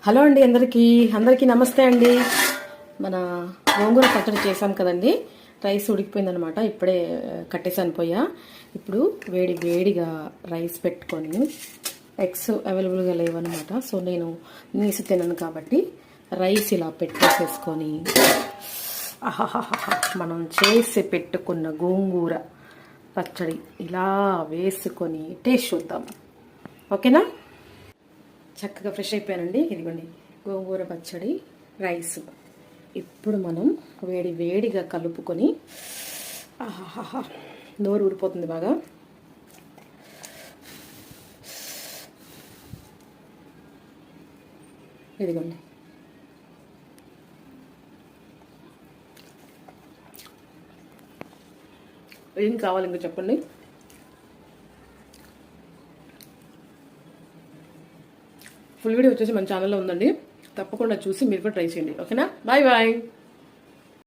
Hello అండి, అందరికీ నమస్తే అండి. మన గోంగూర పచ్చడి చేసాం కదండి. రైస్ ఉడికిపోయిందనమాట. ఇప్పుడే కట్టేసాను పోయా. ఇప్పుడు వేడిగా రైస్ పెట్టుకొని, ఎగ్స్ అవైలబుల్గా లేవన్నమాట. సో నేను నీసు తినను కాబట్టి రైస్ ఇలా పెట్టేసేసుకొని మనం చేసి పెట్టుకున్న గోంగూర పచ్చడి ఇలా వేసుకొని టేస్ట్ చూద్దాం. ఓకేనా? చక్కగా ఫ్రెష్ అయిపోయానండి. ఇదిగోండి గోంగూర పచ్చడి రైస్. ఇప్పుడు మనం వేడిగా కలుపుకొని నోరు ఊరిపోతుంది బాగా. ఇదిగోండి ఏం కావాలి ఇంకా చెప్పండి. ఫుల్ వీడియో వచ్చేసి మన ఛానల్లో ఉందండి. తప్పకుండా చూసి మీరు కూడా ట్రై చేయండి. ఓకేనా? బాయ్.